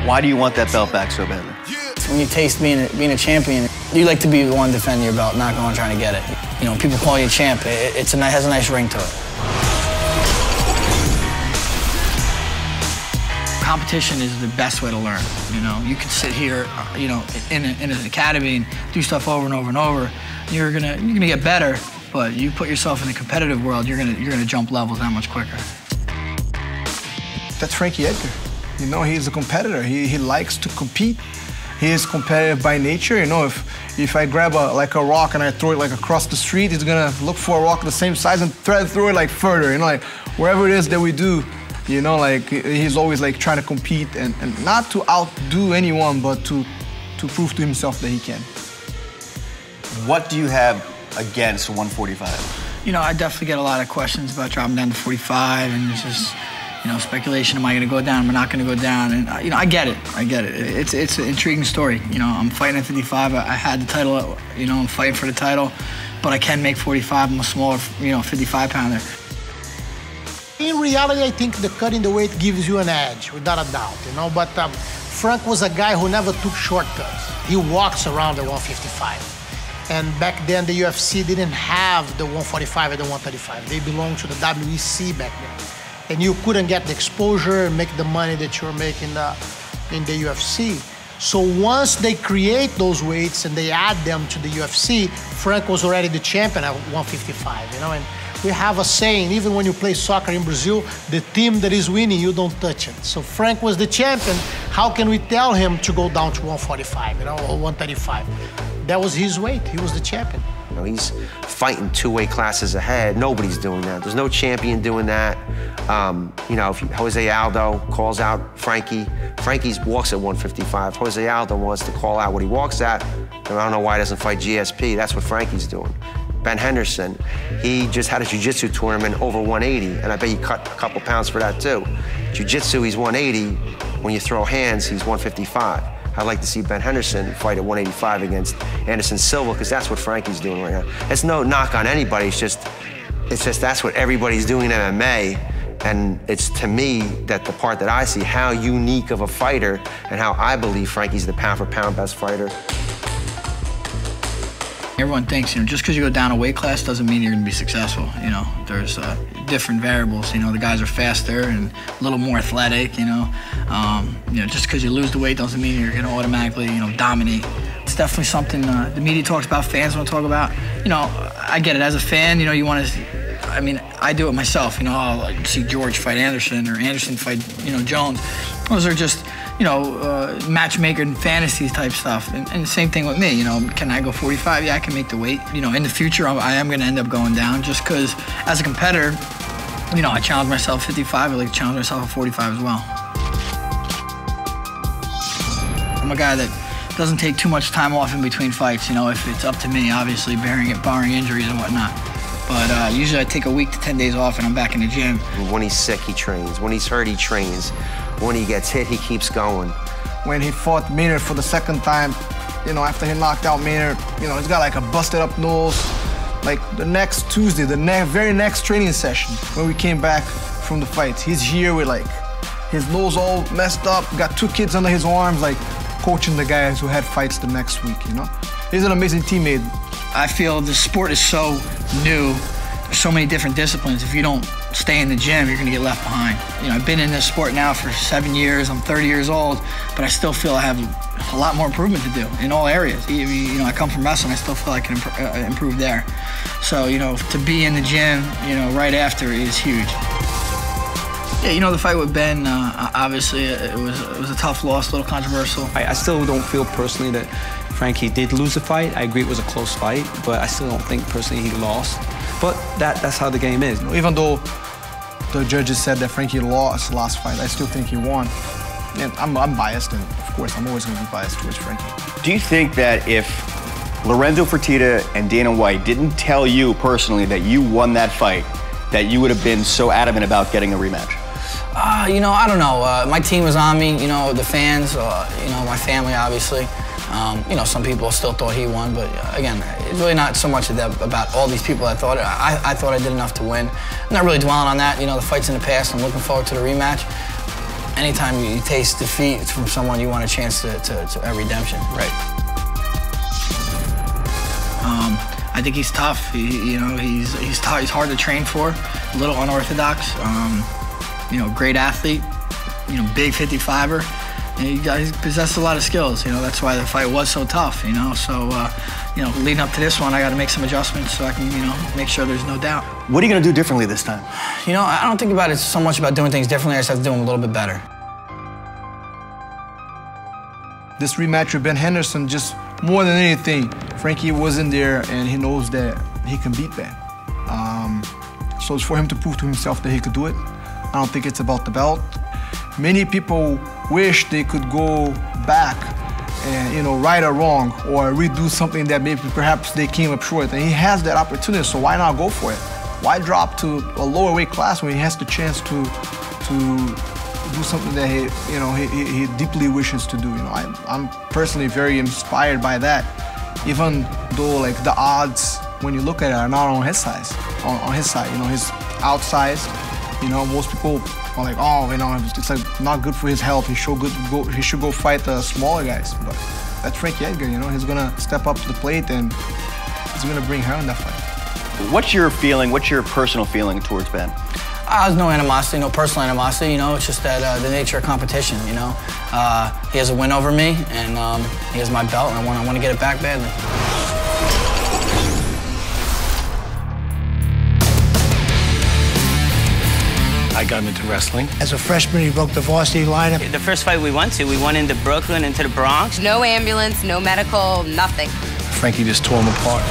Why do you want that belt back so badly? When you taste being a champion, you like to be the one defending your belt, not going trying to get it. You know, people call you a champ. It has a nice ring to it. Competition is the best way to learn. You know, you can sit here, you know, in an academy and do stuff over and over and over. You're gonna get better, but you put yourself in the competitive world, you're gonna jump levels that much quicker. That's Frankie Edgar. You know, he's a competitor. He likes to compete. He is competitive by nature. You know, if I grab like a rock and I throw it like across the street, he's gonna look for a rock the same size and try to throw it like further. You know, like wherever it is that we do, you know, like he's always like trying to compete and not to outdo anyone, but to prove to himself that he can. What do you have against 145? You know, I definitely get a lot of questions about dropping down to 45, and it's just, you know, speculation, am I gonna go down, am I not gonna go down? And, you know, I get it. It's an intriguing story. You know, I'm fighting at 55, I had the title, you know, I'm fighting for the title, but I can make 45, I'm a smaller, you know, 55-pounder. In reality, I think the cutting the weight gives you an edge, without a doubt, you know, but Frank was a guy who never took shortcuts. He walks around the 155. And back then, the UFC didn't have the 145 and the 135. They belonged to the WEC back then. And you couldn't get the exposure and make the money that you're making in the UFC. So once they create those weights and they add them to the UFC, Frank was already the champion at 155, you know? And we have a saying, even when you play soccer in Brazil, the team that is winning, you don't touch it. So Frank was the champion. How can we tell him to go down to 145, you know, or 135? That was his weight. He was the champion. You know, he's fighting 2 weight classes ahead. Nobody's doing that. There's no champion doing that. You know, if Jose Aldo calls out Frankie, Frankie walks at 155. Jose Aldo wants to call out what he walks at. And I don't know why he doesn't fight GSP. That's what Frankie's doing. Ben Henderson, he just had a jiu-jitsu tournament over 180, and I bet you cut a couple pounds for that too. Jiu-jitsu, he's 180. When you throw hands, he's 155. I'd like to see Ben Henderson fight at 185 against Anderson Silva, because that's what Frankie's doing right now. It's no knock on anybody, it's just that's what everybody's doing in MMA, and it's, to me, that the part that I see, how unique of a fighter and how I believe Frankie's the pound-for-pound best fighter. Everyone thinks, you know, just because you go down a weight class doesn't mean you're going to be successful. You know, there's different variables. You know, the guys are faster and a little more athletic. You know, just because you lose the weight doesn't mean you're going to automatically, you know, dominate. It's definitely something the media talks about, fans want to talk about. You know, I get it. As a fan, you know, you want to. I mean, I do it myself. You know, I'll like, see George fight Anderson or Anderson fight, you know, Jones. Those are just, you know, matchmaker and fantasy type stuff. And the same thing with me, you know, can I go 45? Yeah, I can make the weight. You know, in the future, I am going to end up going down just because as a competitor, you know, I challenge myself at 55, I like to challenge myself at 45 as well. I'm a guy that doesn't take too much time off in between fights, you know, if it's up to me, obviously, barring injuries and whatnot. But usually I take a week to 10 days off and I'm back in the gym. When he's sick, he trains. When he's hurt, he trains. When he gets hit, he keeps going. When he fought Maynard for the second time, you know, after he knocked out Maynard, you know, he's got like a busted up nose. Like the next Tuesday, the very next training session, when we came back from the fight, he's here with like his nose all messed up, got 2 kids under his arms, like coaching the guys who had fights the next week, you know? He's an amazing teammate. I feel the sport is so new. There's so many different disciplines. If you don't stay in the gym, you're gonna get left behind. You know, I've been in this sport now for 7 years. I'm 30 years old, but I still feel I have a lot more improvement to do in all areas. You know, I come from wrestling. I still feel I can improve there. So, you know, to be in the gym, you know, right after is huge. Yeah, you know, the fight with Ben, obviously, it was a tough loss, a little controversial. I still don't feel personally that Frankie did lose the fight. I agree it was a close fight, but I still don't think personally he lost. But that's how the game is. Even though the judges said that Frankie lost the last fight, I still think he won. And I'm biased, and of course, I'm always going to be biased towards Frankie. Do you think that if Lorenzo Fertitta and Dana White didn't tell you personally that you won that fight, that you would have been so adamant about getting a rematch? You know, I don't know. My team was on me, you know, the fans, you know, my family, obviously. You know, some people still thought he won, but again, it's really not so much about all these people that thought it. I thought I did enough to win. I'm not really dwelling on that. You know, the fight's in the past. I'm looking forward to the rematch. Anytime you taste defeat from someone, you want a chance to redemption. Right. I think he's tough. You know, he's tough. He's hard to train for. A little unorthodox. You know, great athlete. You know, big 55er. And he possessed a lot of skills. You know, that's why the fight was so tough. You know, so you know, leading up to this one, I got to make some adjustments so I can, you know, make sure there's no doubt. What are you going to do differently this time? You know, I don't think about it so much about doing things differently. I just have to do them a little bit better. This rematch with Ben Henderson, just more than anything, Frankie wasn't there and he knows that he can beat Ben. So it's for him to prove to himself that he could do it. I don't think it's about the belt. Many people wish they could go back and, you know, right or wrong, or redo something that maybe perhaps they came up short. And he has that opportunity, so why not go for it? Why drop to a lower weight class when he has the chance to do something that he deeply wishes to do? You know, I'm personally very inspired by that, even though like the odds when you look at it are not on his side. On his side, you know, he's outsized. You know, most people are like, oh, you know, it's like not good for his health. He should go fight the smaller guys. But that's Frankie Edgar. You know, he's gonna step up to the plate and he's gonna bring her in that fight. What's your feeling? What's your personal feeling towards Ben? There's no animosity, no personal animosity. You know, it's just that the nature of competition. You know, he has a win over me, and he has my belt, and I want to get it back badly. I got him into wrestling. As a freshman, he broke the varsity lineup. The first fight we went into Brooklyn, into the Bronx. No ambulance, no medical, nothing. Frankie just tore him apart.